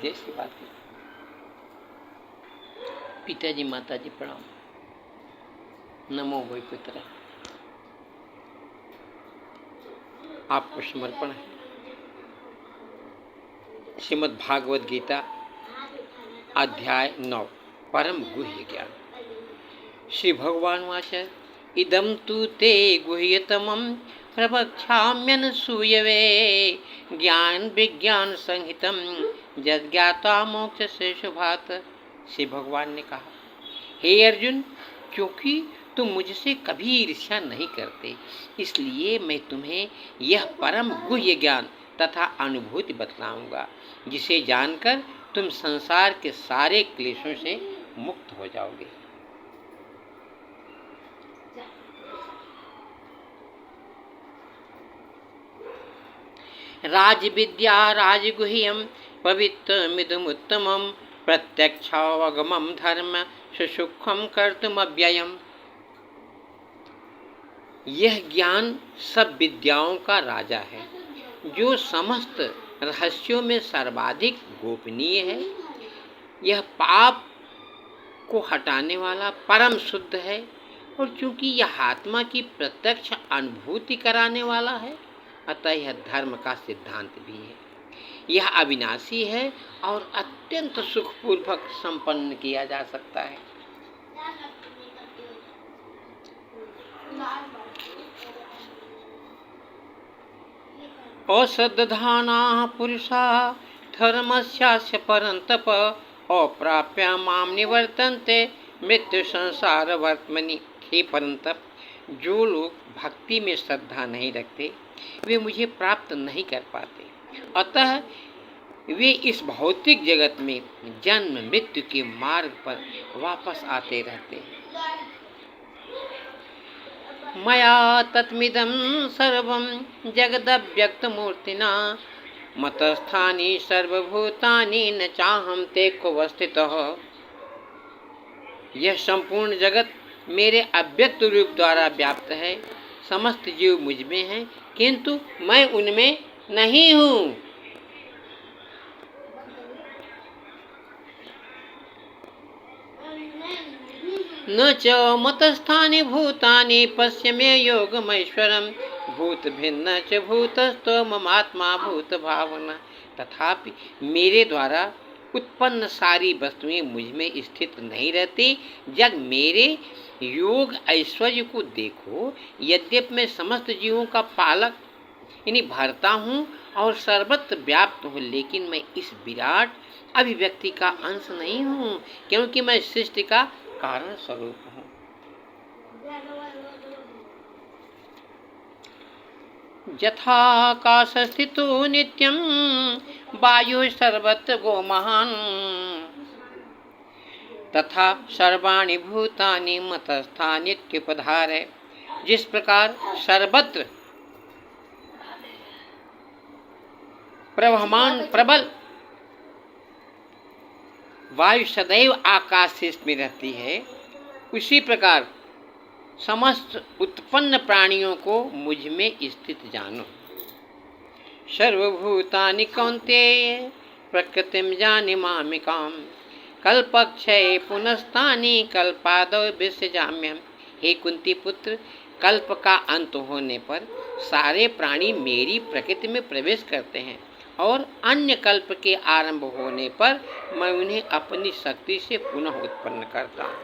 जैसी बात है। पिताजी माताजी प्रणाम। नमो वै पुत्र। आपको समर्पण है। श्रीमद् भागवत गीता अध्याय 9 परम गुह्य ज्ञान। श्री भगवान वाच इदं तु ते गुह्यतमं प्रवक्ष्याम्यनसूयवे ज्ञान विज्ञान संहितं यज्ञाता मोक्ष से शुभात। श्री भगवान ने कहा, हे अर्जुन, क्योंकि तुम मुझसे कभी ईर्ष्या नहीं करते, इसलिए मैं तुम्हें यह परम गुह्य ज्ञान तथा अनुभूति बतलाऊंगा, जिसे जानकर तुम संसार के सारे क्लेशों से मुक्त हो जाओगे। राज विद्या राजगुह्यम पवित्रमिदमुत्तमं प्रत्यक्षावगमं धर्म सुसुखम कर्तुमव्ययम्। यह ज्ञान सब विद्याओं का राजा है, जो समस्त रहस्यों में सर्वाधिक गोपनीय है। यह पाप को हटाने वाला परम शुद्ध है, और चूंकि यह आत्मा की प्रत्यक्ष अनुभूति कराने वाला है, अतः यह धर्म का सिद्धांत भी है। यह अविनाशी है और अत्यंत सुखपूर्वक संपन्न किया जा सकता है। असद्धानाः पुरुषाः धर्मस्यास्य परन्तप अप्राप्य मां निवर्तन्ते मृत्यु संसार वर्त्मनि। हे परंतप, जो लोग भक्ति में श्रद्धा नहीं रखते, वे मुझे प्राप्त नहीं कर पाते, अतः वे इस भौतिक जगत में जन्म मृत्यु के मार्ग पर वापस आते रहते हैं। मया तत्मिदं सर्वं जगदव्यक्तमूर्तिना मतस्थानि सर्वभूतानि न चाहं ते क्वस्थितः। यह संपूर्ण जगत मेरे अव्यक्त रूप द्वारा व्याप्त है। समस्त जीव मुझ में हैं, किंतु मैं उनमें नहीं हूँ। न च मतस्थानि भूतानि पश्य मे योगमैश्वरम् भूत भिन्न च भूतस्थो ममात्मा भूत भावना। तथापि मेरे द्वारा उत्पन्न सारी वस्तुएं मुझ में स्थित नहीं रहती। जब मेरे योग ऐश्वर्य को देखो, यद्यपि मैं समस्त जीवों का पालक यानी भरता हूँ और सर्वत्र व्याप्त हूँ, लेकिन मैं इस विराट अभिव्यक्ति का अंश नहीं हूँ, क्योंकि मैं सृष्टि का कारण स्वरूप हूँ। यथाकाश स्थितो नित्यं वायु सर्वत्र गो महान् तथा सर्वाणि भूतानि मतस्थानित्युपधारय। जिस प्रकार सर्वत्र प्रवहमान प्रबल वायु सदैव आकाश में रहती है, उसी प्रकार समस्त उत्पन्न प्राणियों को मुझ में स्थित जानो। सर्वभूतानि कौन्तेय प्रकृतिं जानीमामिकाम् कल्पक्षये पुनस्तानि कल्पादौ विसृजाम्यहम्। हे कुंती पुत्र, कल्प का अंत होने पर सारे प्राणी मेरी प्रकृति में प्रवेश करते हैं, और अन्य कल्प के आरंभ होने पर मैं उन्हें अपनी शक्ति से पुनः उत्पन्न करता हूँ।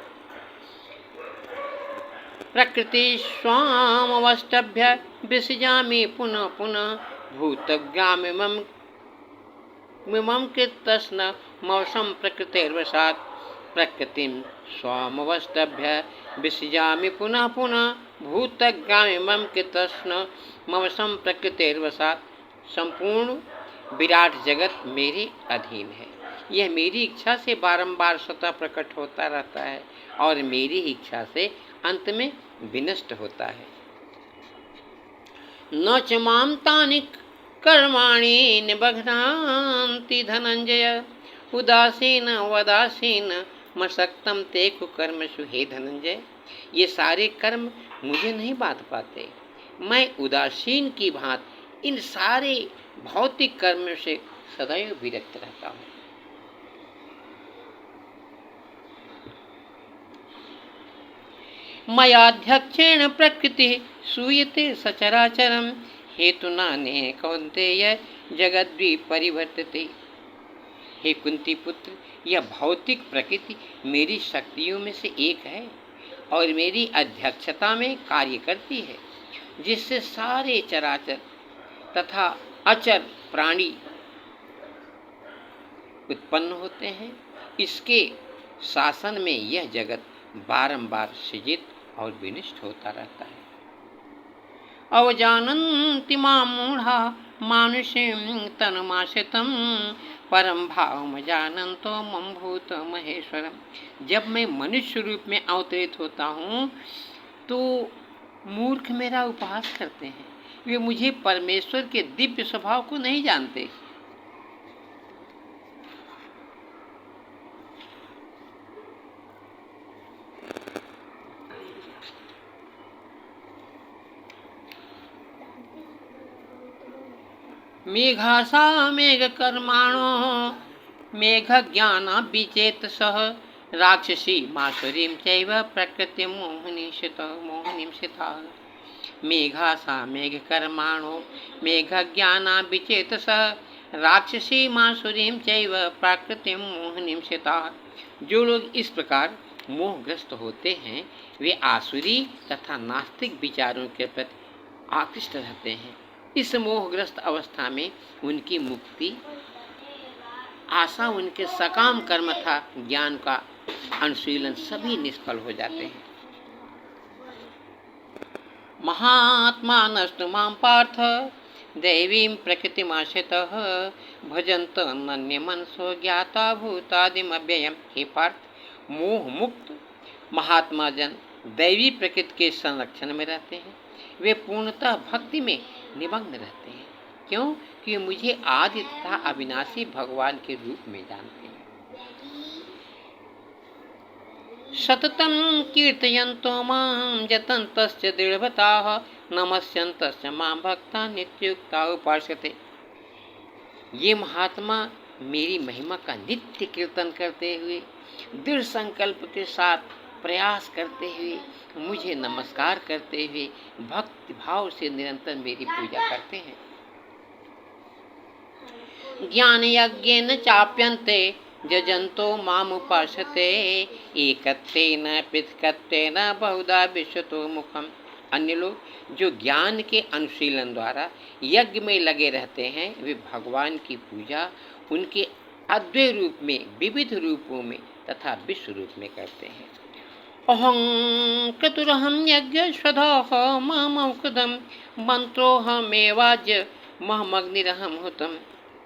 प्रकृति स्वामवष्टभ्य विसृजामि पुनः पुनः भूतग्रामिमं कृतस्न मौसम प्रकृतिर्वशात्। प्रकृतिं स्वामवष्टभ्य विसृजामि पुनः पुनः भूतग्रामिमं कृतस्न मौसम प्रकृतिर्वशात्। संपूर्ण विराट जगत मेरे अधीन है। यह मेरी इच्छा से बारंबार स्वतः प्रकट होता रहता है और मेरी इच्छा से अंत में विनष्ट होता है। न च मां तानि कर्माणि निबध्नान्ति धनंजय उदासीन वदासीन मशक्तम ते कुकर्मसु। हे धनंजय, ये सारे कर्म मुझे नहीं बांध पाते। मैं उदासीन की भांति इन सारे भौतिक कर्मों से सदैव विरक्त रहता हूँ। मयाध्यक्षेण प्रकृति सूयते सचराचरम हेतुना ने कौन्तेय जगद्वी परिवर्तते। हे कुंती पुत्र, यह भौतिक प्रकृति मेरी शक्तियों में से एक है और मेरी अध्यक्षता में कार्य करती है, जिससे सारे चराचर तथा अचर प्राणी उत्पन्न होते हैं। इसके शासन में यह जगत बारंबार सृजित और विनष्ट होता रहता है। अवजानन्ति मां मूढ़ा मानुषीं तनुमाश्रितं परम भावम जानन्तो मम भूत महेश्वरम। जब मैं मनुष्य रूप में अवतरित होता हूँ तो मूर्ख मेरा उपहास करते हैं, वे मुझे परमेश्वर के दिव्य स्वभाव को नहीं जानते। मेघासा मेघ कर्माणो मेघ ज्ञान विचेतसः राक्षसी मासुरीं चैव प्रकृति मोहिनीं शिताः। मेघासा मेघ कर्माणो मेघ ज्ञान विचेतसः राक्षसी मासुरीं चैव प्रकृति मोहिनीं शिताः। जो लोग इस प्रकार मोहग्रस्त होते हैं वे आसुरी तथा नास्तिक विचारों के प्रति आकृष्ट रहते हैं। इस मोहग्रस्त अवस्था में उनकी मुक्ति आशा, उनके सकाम कर्म था ज्ञान का अनुशीलन सभी निष्फल हो जाते हैं। महात्मा नस्तु मां पार्थ दैवीं प्रकृतिमाश्रितः भजन्त अन्य मनसो ज्ञाता भूतादिम अव्ययम्। हे पार्थ, मोह मुक्त महात्मा जन दैवी प्रकृति के संरक्षण में रहते हैं। वे पूर्णतः भक्ति में निमग्न रहते हैं, क्यों कि मुझे आदि तथा अविनाशी भगवान के रूप में जानते हैं। सततं कीर्तयन्तो मां यतन्तश्च दृढव्रताः नमस्यन्तश्च मां भक्ता नित्युक्ता उपास्यते। ये महात्मा मेरी महिमा का नित्य कीर्तन करते हुए दृढ़ संकल्प के साथ प्रयास करते हुए मुझे नमस्कार करते हुए भक्ति भाव से निरंतर मेरी पूजा करते हैं। ज्ञान यज्ञेन चाप्यन्ते जजन्तो मामुपासते एकत्वेन पृथक्त्वेन बहुधा विश्वतो मुखम। अन्य लोग जो ज्ञान के अनुशीलन द्वारा यज्ञ में लगे रहते हैं वे भगवान की पूजा उनके अद्वैत रूप में विविध रूपों में तथा विश्व रूप में करते हैं। अहं क्रतुरहं यज्ञ स्वधाः ममौषधं मंत्रोऽहमेवाज्य महमग्निरहं हुतम्।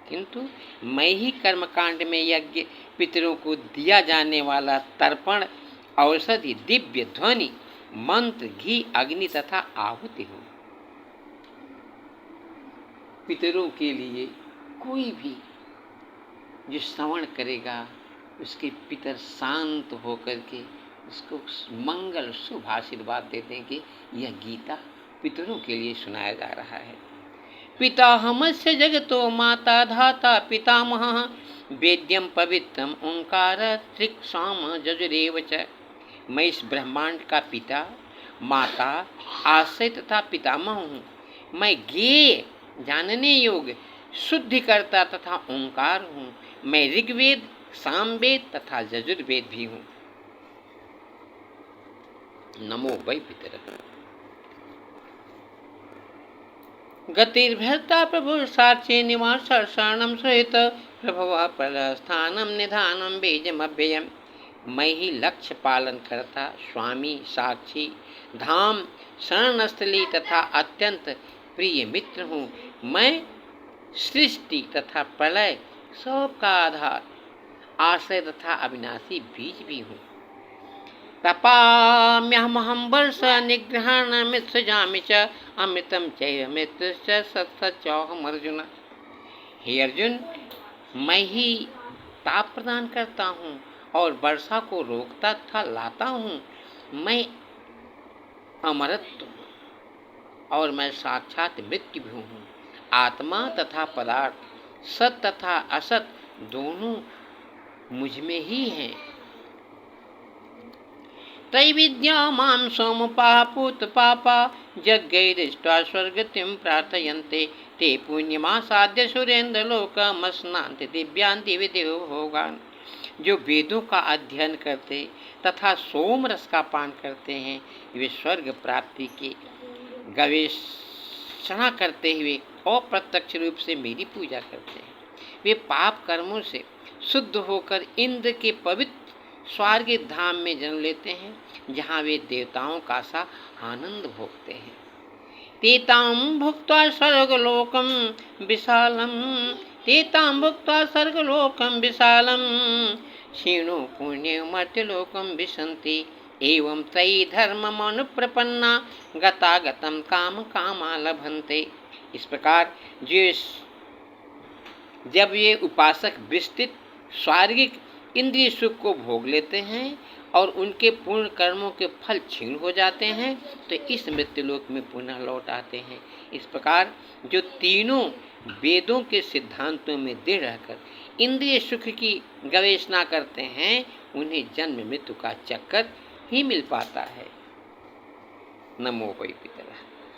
किंतु मैं ही कर्मकांड में यज्ञ पितरों को दिया जाने वाला तर्पण औषधि दिव्य ध्वनि मंत्र घी अग्नि तथा आहुति हूँ। पितरों के लिए कोई भी जो श्रवण करेगा उसके पितर शांत होकर के उसको मंगल शुभ आशीर्वाद देते हैं कि यह गीता पितरों के लिए सुनाया जा रहा है। पिताहमस्य जगतो माता धाता पितामहः वेद्यं पवित्रम ओंकार त्रिक्साम जजुरेव च। मैं इस ब्रह्मांड का पिता माता आश्रय तथा पितामह हूँ। मैं ज्ञेय जानने योग्य शुद्धिकर्ता तथा ओंकार हूँ। मैं ऋग्वेद सामवेद तथा यजुर्वेद भी हूँ। नमो वै पितरः। गतिर्भर्ता प्रभु साक्षी निवास शरणं सहित प्रभवा प्रस्थानम निधानम बीजमव्ययम्। मैं ही लक्ष्य पालन करता स्वामी साक्षी धाम शरणस्थली तथा अत्यंत प्रिय मित्र हूँ। मैं सृष्टि तथा प्रलय सबका आधार आश्रय तथा अविनाशी बीज भी हूँ। तपाम्यहमहं वर्ष निग्रहणमित्सृजामि च अमृतं चैव मृत्युश्च सत्सच्चोऽहम् अर्जुन। हे अर्जुन, मैं ही ताप प्रदान करता हूँ और वर्षा को रोकता तथा लाता हूँ। मैं अमरत्व और मैं साक्षात मृत्यु भी हूँ। आत्मा तथा पदार्थ सत तथा असत दोनों मुझ में ही हैं। त्रैविद्या मां सोमपाः पूत पापा यज्ञैरिष्ट्वा स्वर्गतिं प्रार्थयन्ते ते पुण्यमासाद्य सुरेन्द्रलोकमश्नान्ति दिव्यान्ति विदेहो भोगान्। जो वेदों का अध्ययन करते तथा सोम रस का पान करते हैं, वे स्वर्ग प्राप्ति की गवेषणा करते हुए अप्रत्यक्ष रूप से मेरी पूजा करते हैं। वे पाप कर्मों से शुद्ध होकर इंद्र के पवित्र स्वर्ग धाम में जन्म लेते हैं, जहाँ वे देवताओं का सा आनंद भोगते हैं। तेतां भुक्त्वा स्वर्गलोकं विशालं तेतां भुक्त्वा स्वर्गलोकं विशालं क्षीणो पुण्यमर्त्यलोकं विशन्ति एवं तयि धर्ममनुप्रपन्ना गतागतं काम कामा लभन्ते। इस प्रकार जब ये उपासक विस्तृत स्वार्गिक इंद्रिय सुख को भोग लेते हैं और उनके पूर्ण कर्मों के फल क्षीण हो जाते हैं, तो इस मृत्युलोक में पुनः लौट आते हैं। इस प्रकार जो तीनों वेदों के सिद्धांतों में दृढ़ रहकर इंद्रिय सुख की गवेषणा करते हैं, उन्हें जन्म मृत्यु का चक्कर ही मिल पाता है। नमो वै पितरः।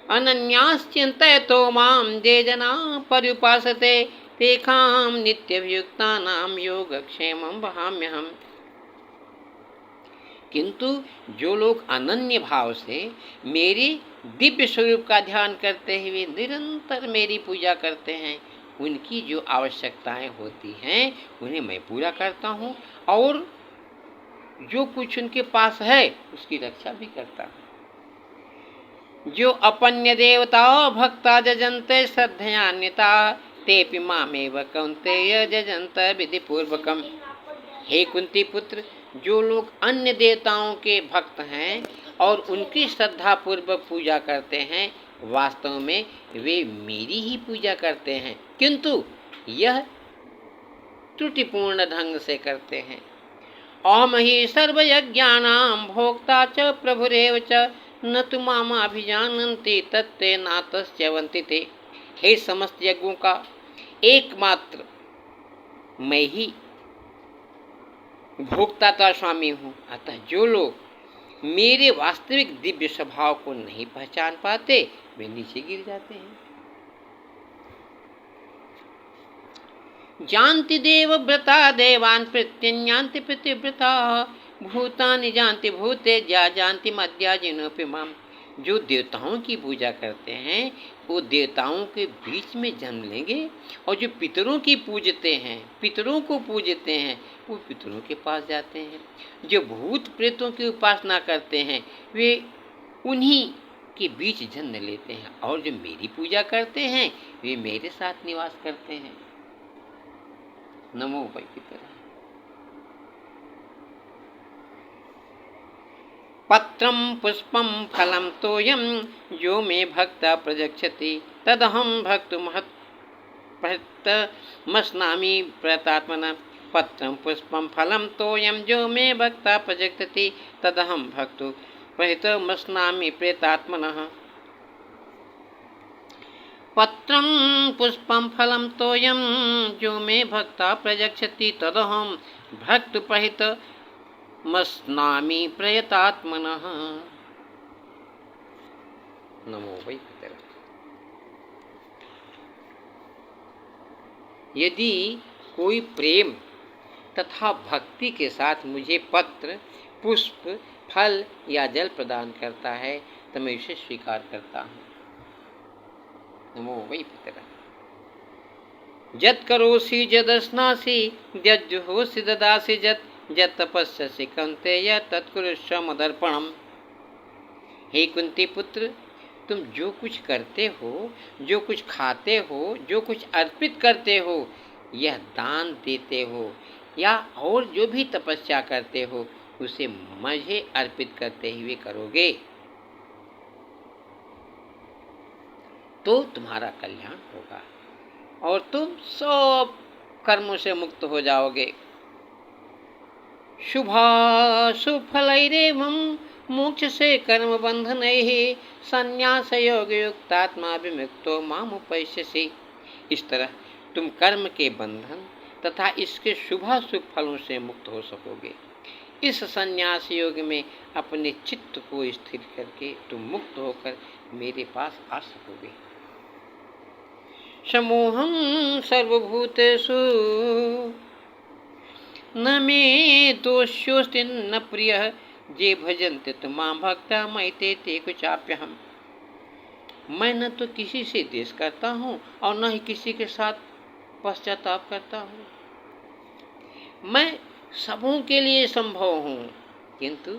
अनन्याश्चिन्तयतो मां ये जनाः पर्युपासते तेषां नित्यभियुक्तानां योगक्षेमं वहाम्यहम्। किंतु जो लोग अनन्य भाव से मेरे दिव्य स्वरूप का ध्यान करते हुए निरंतर मेरी पूजा करते हैं, उनकी जो आवश्यकताएं होती हैं उन्हें मैं पूरा करता हूँ और जो कुछ उनके पास है उसकी रक्षा भी करता हूँ। जो अपन्य देवता भक्ता जजन्ते श्रद्धयान्विता तेपि मामेव कौन्तेय जजन्त विधिपूर्वकम्। हे कुंती पुत्र, जो लोग अन्य देवताओं के भक्त हैं और उनकी श्रद्धा पूर्वक पूजा करते हैं, वास्तव में वे मेरी ही पूजा करते हैं, किंतु यह त्रुटिपूर्ण ढंग से करते हैं। अहम ही सर्वयज्ञानां भोक्ता च प्रभुरेव च न तु मामाभिजानन्ति तत्ते नातश्च्यवन्ति ते। हे समस्त यज्ञों का एकमात्र मैं ही भोक्ता का स्वामी हूँ, अतः जो लोग मेरे वास्तविक दिव्य स्वभाव को नहीं पहचान पाते वे नीचे गिर जाते हैं। जानति देवव्रता देवान् प्रत्यन्यान्ति प्रतिव्रता भूतानि जानति भूतेज्या जानति मद्याजिनोऽपि माम्। जो देवताओं की पूजा करते हैं वो देवताओं के बीच में जन्म लेंगे, और जो पितरों की पूजते हैं, पितरों को पूजते हैं, वो पितरों के पास जाते हैं। जो भूत प्रेतों की उपासना करते हैं वे उन्हीं के बीच जन्म लेते हैं, और जो मेरी पूजा करते हैं वे मेरे साथ निवास करते हैं। नमो वै पितरः। पत्रं पुष्पं फलं तोयं यो मे भक्ता प्रजक्षति तदहं भक्तुमस्नामि प्रयतात्मनः। पत्रं पुष्पं फलं तोयं यो मे भक्ता प्रजक्षति तदहं भक्तुमस्नामि प्रयतात्मनः। पत्रं पुष्पं फलं तोयं जो मे भक्ता प्रजक्षति तदहं भक्तुमस्नामि प्रयतात्मनः। नमो वै पितरः। यदि कोई प्रेम तथा भक्ति के साथ मुझे पत्र, पुष्प, फल या जल प्रदान करता है तो मैं इसे स्वीकार करता हूँ। नमो वै पितरः। यत् करोषि यदश्नासि यज्जुहोषि ददासि यत् तपस्यसि कौन्तेय तत्कुरुष्व मदर्पणम्। हे कुंती पुत्र, तुम जो कुछ करते हो, जो कुछ खाते हो, जो कुछ अर्पित करते हो, यह दान देते हो या और जो भी तपस्या करते हो, उसे मुझे अर्पित करते हुए करोगे तो तुम्हारा कल्याण होगा और तुम सब कर्मों से मुक्त हो जाओगे। शुभाशुभ फलैरेवं मोक्ष से कर्म बंधनैः संन्यास योग युक्तात्मा विमुक्तो मामुपैष्यसि। इस तरह तुम कर्म के बंधन तथा इसके शुभाशुभ फलों से मुक्त हो सकोगे। इस संन्यास योग में अपने चित्त को स्थिर करके तुम मुक्त होकर मेरे पास आ सकोगे। समूहं सर्वभूतेषु न मे दोष्योस्ति न प्रियः जे भजन्ते तो मां भक्ता मयि ते कुचाप्यहम्। मैं न तो किसी से द्वेष करता हूँ और न ही किसी के साथ पश्चाताप करता हूँ। मैं सबों के लिए संभव हूँ, किंतु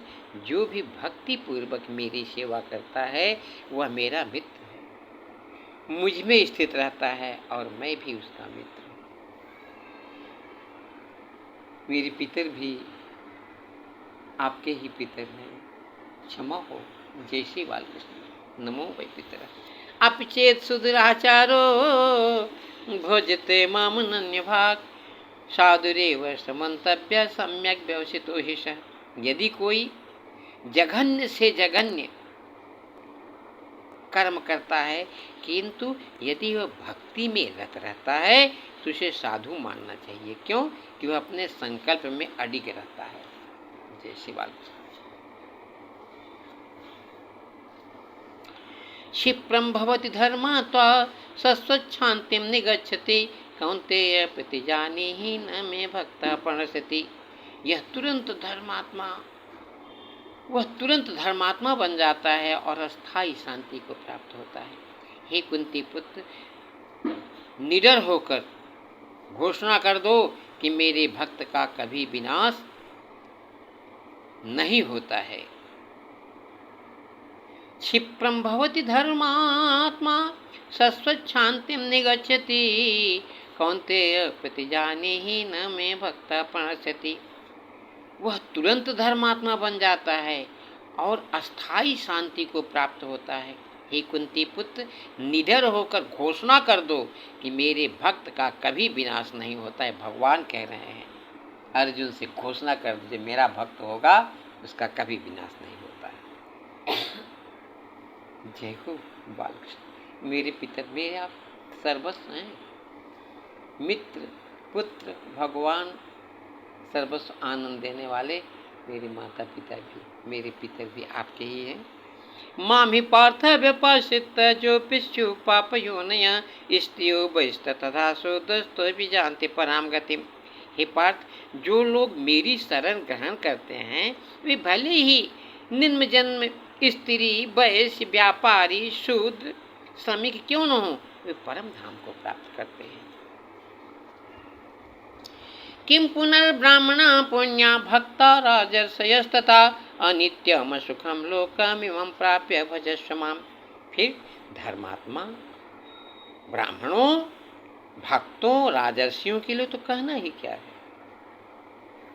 जो भी भक्ति पूर्वक मेरी सेवा करता है वह मेरा मित्र है, मुझ में स्थित रहता है और मैं भी उसका मित्र हूँ। मेरे पितर भी आपके ही पितर हैं, क्षमा हो। जय श्री बालकृष्ण। नमो वै पितर। अपि चेत सुदुराचारो भोजते मामनन्य भाग साधुरेव समन्तव्य सम्यक व्यवसितो हि सः। यदि कोई जघन्य से जघन्य कर्म करता है, किंतु यदि वह भक्ति में रत रहता है तो उसे साधु मानना चाहिए। क्यों? कि वह अपने संकल्प में अडिग रहता है। जय श्री बालकृष्ण। क्षिप्रं भवति धर्मात्वा सस्वच्छान्तिं निगच्छति कौन्तेय प्रतिजानीहि न मे भक्तः प्रणश्यति। वह तुरंत धर्मात्मा बन जाता है और अस्थाई शांति को प्राप्त होता है। हे कुंती पुत्र, निडर होकर घोषणा कर दो कि मेरे भक्त का कभी विनाश नहीं होता है। क्षिप्रं भवति धर्मात्मा सस्वच्छान्तिं निगच्छति कौन्तेय प्रतिजानीहि न मे भक्तः प्रणश्यति। वह तुरंत धर्मात्मा बन जाता है और अस्थाई शांति को प्राप्त होता है। हे कुंती पुत्र, निडर होकर घोषणा कर दो कि मेरे भक्त का कभी विनाश नहीं होता है। भगवान कह रहे हैं अर्जुन से, घोषणा कर दो मेरा भक्त होगा उसका कभी विनाश नहीं होता है। जय हो बालकृष्ण। मेरे पितर मेरे आप सर्वस्व हैं, मित्र पुत्र भगवान सर्वस्व आनंद देने वाले मेरे माता पिता भी, मेरे पितर भी आपके ही हैं। मामि पार्थ व्यपाश्रित जो पिश्चु पापयोनया स्त्रियो बहिष्ठ तथा सोदस्तो भी जानते पराम गतिम। हे पार्थ, जो लोग मेरी शरण ग्रहण करते हैं वे भले ही निम्न जन्म स्त्री वैश्य व्यापारी शूद्र श्रमिक क्यों न हो, वे परम धाम को प्राप्त करते हैं। किम पुनर्ब्राह्मणा पुण्या भक्ता राजर्षयस्तथा अनित्यम सुखम लोकमिमं प्राप्य भजस्व माम। फिर धर्मात्मा ब्राह्मणों भक्तों राजर्षियों के लिए तो कहना ही क्या है।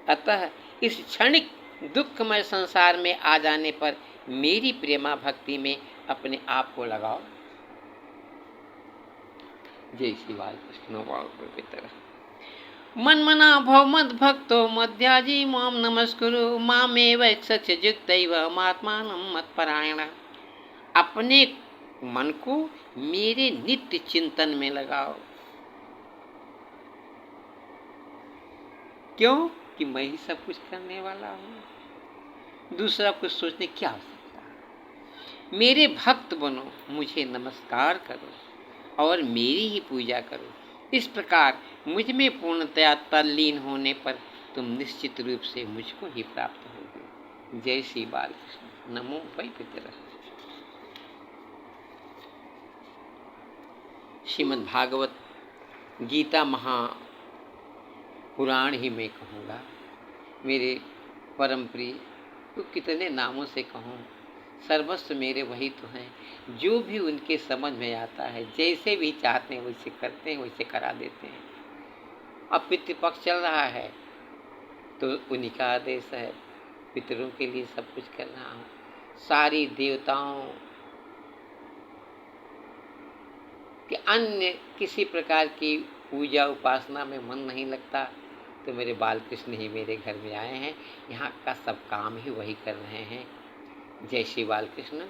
अतः इस क्षणिक दुखमय संसार में आ जाने पर मेरी प्रेमा भक्ति में अपने आप को लगाओ। जय श्री बालकृष्ण। मन मना भव मद भक्तो मध्याजी माम नमस्कुरु मामेव सत्ययुक्तैव मात्मानं मत्परायण। अपने मन को मेरे नित्य चिंतन में लगाओ। क्यों? कि मैं ही सब कुछ करने वाला हूँ, दूसरा कुछ सोचने की क्या आवश्यकता है। मेरे भक्त बनो, मुझे नमस्कार करो और मेरी ही पूजा करो। इस प्रकार मुझ में पूर्णतया तल्लीन होने पर तुम निश्चित रूप से मुझको ही प्राप्त होगे। जय श्री बालकृष्ण। नमो वै पितरः। श्रीमद् भागवत गीता महापुराण ही मैं कहूँगा। मेरे परम प्रिय तो कितने नामों से कहूँ, सर्वस्व मेरे वही तो हैं। जो भी उनके समझ में आता है, जैसे भी चाहते हैं वैसे करते हैं, वैसे करा देते हैं। अब पितृपक्ष चल रहा है तो उन्हीं का आदेश है, पितरों के लिए सब कुछ कर रहा हूँ। सारी देवताओं कि अन्य किसी प्रकार की पूजा उपासना में मन नहीं लगता तो मेरे बालकृष्ण ही मेरे घर में आए हैं। यहाँ का सब काम ही वही कर रहे हैं। जय श्री बालकृष्ण।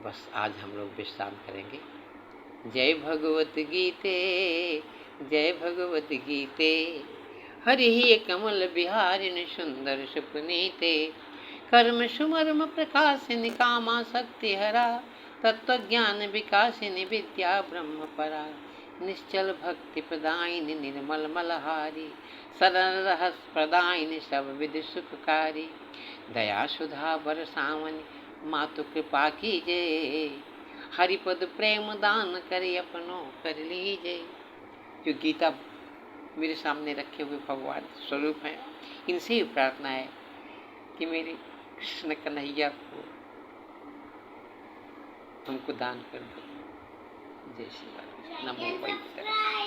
बस आज हम लोग विश्राम करेंगे। जय भगवत गीते, जय भगवत गीते। हरि ही कमल बिहारिन सुंदर सुपुनीते, कर्म सुमर्म प्रकाशिनी कामा शक्ति हरा, तत्व ज्ञान विकासिनी विद्या ब्रह्म परा, निश्चल भक्ति प्रदायिनी निर्मल मलहारी, सरल रहस प्रदायिनी सब विधि सुखकारी, दया सुधा बरसावनी मातु कृपा कीजे, हरिपद प्रेम दान करे अपनो कर लीजे। जो गीता मेरे सामने रखे हुए भगवान स्वरूप हैं, इनसे ही प्रार्थना है कि मेरे कृष्ण कन्हैया को हमको दान कर दो। जय श्री राम। नमो वैष्णव।